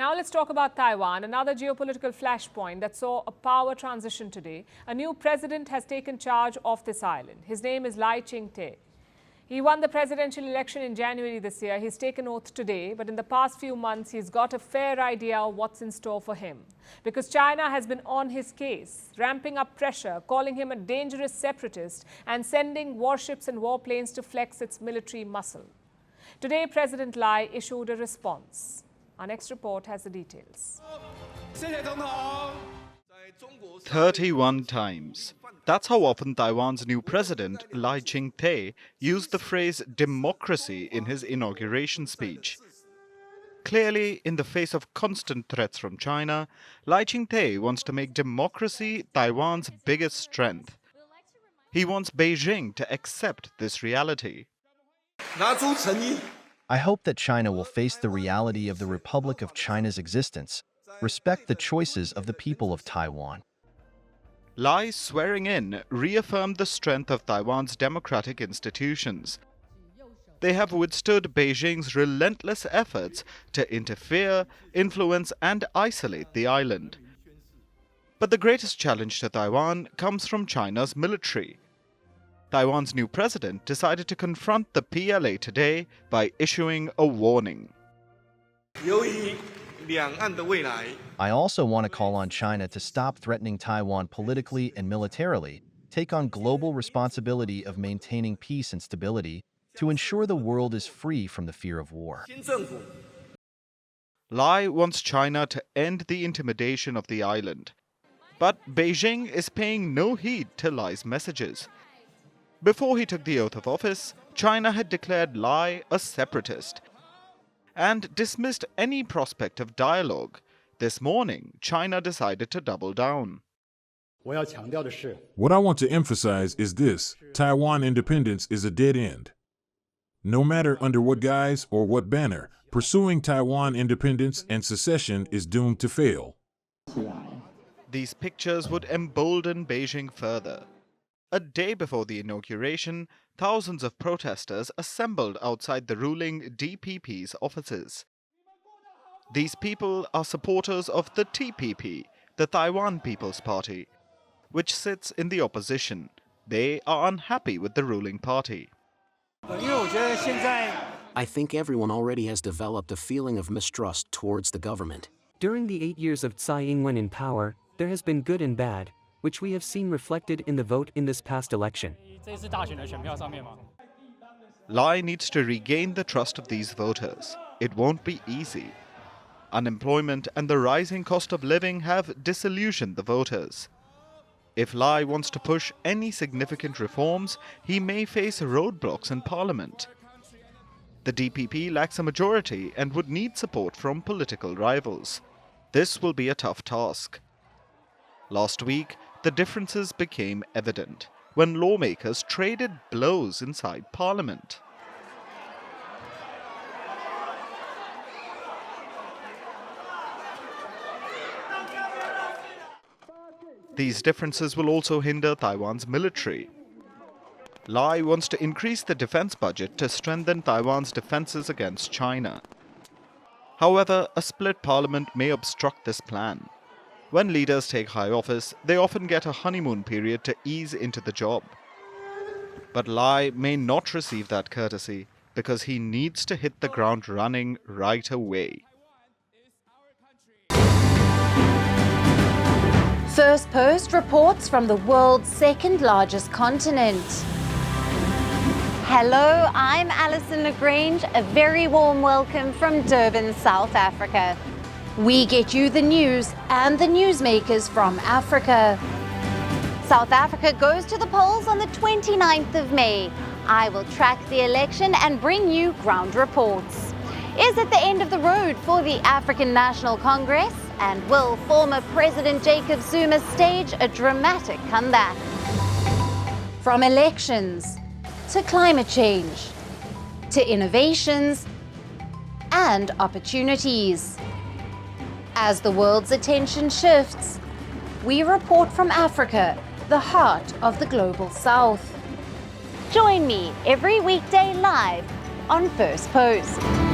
Now let's talk about Taiwan, another geopolitical flashpoint that saw a power transition today. A new president has taken charge of this island. His name is Lai Ching-te. He won the presidential election in January this year. He's taken oath today, but in the past few months, he's got a fair idea of what's in store for him. Because China has been on his case, ramping up pressure, calling him a dangerous separatist, and sending warships and warplanes to flex its military muscle. Today, President Lai issued a response. Our next report has the details. 31 times. That's how often Taiwan's new president, Lai Ching-te, used the phrase democracy in his inauguration speech. Clearly, in the face of constant threats from China, Lai Ching-te wants to make democracy Taiwan's biggest strength. He wants Beijing to accept this reality. I hope that China will face the reality of the Republic of China's existence, respect the choices of the people of Taiwan. Lai's swearing in reaffirmed the strength of Taiwan's democratic institutions. They have withstood Beijing's relentless efforts to interfere, influence, and isolate the island. But the greatest challenge to Taiwan comes from China's military. Taiwan's new president decided to confront the PLA today by issuing a warning. I also want to call on China to stop threatening Taiwan politically and militarily, take on global responsibility of maintaining peace and stability, to ensure the world is free from the fear of war. Lai wants China to end the intimidation of the island. But Beijing is paying no heed to Lai's messages. Before he took the oath of office, China had declared Lai a separatist and dismissed any prospect of dialogue. This morning, China decided to double down. What I want to emphasize is this: Taiwan independence is a dead end. No matter under what guise or what banner, pursuing Taiwan independence and secession is doomed to fail. These pictures would embolden Beijing further. A day before the inauguration, thousands of protesters assembled outside the ruling DPP's offices. These people are supporters of the TPP, the Taiwan People's Party, which sits in the opposition. They are unhappy with the ruling party. I think everyone already has developed a feeling of mistrust towards the government. During the 8 years of Tsai Ing-wen in power, there has been good and bad, which we have seen reflected in the vote in this past election. Lai needs to regain the trust of these voters. It won't be easy. Unemployment and the rising cost of living have disillusioned the voters. If Lai wants to push any significant reforms, he may face roadblocks in parliament. The DPP lacks a majority and would need support from political rivals. This will be a tough task. Last week, the differences became evident when lawmakers traded blows inside Parliament. These differences will also hinder Taiwan's military. Lai wants to increase the defense budget to strengthen Taiwan's defenses against China. However, a split parliament may obstruct this plan. When leaders take high office, they often get a honeymoon period to ease into the job. But Lai may not receive that courtesy because he needs to hit the ground running right away. Firstpost reports from the world's second largest continent. Hello, I'm Alison Lagrange. A very warm welcome from Durban, South Africa. We get you the news and the newsmakers from Africa. South Africa goes to the polls on the 29th of May. I will track the election and bring you ground reports. Is it the end of the road for the African National Congress? And will former President Jacob Zuma stage a dramatic comeback? From elections to climate change to innovations and opportunities. As the world's attention shifts, we report from Africa, the heart of the global South. Join me every weekday live on Firstpost.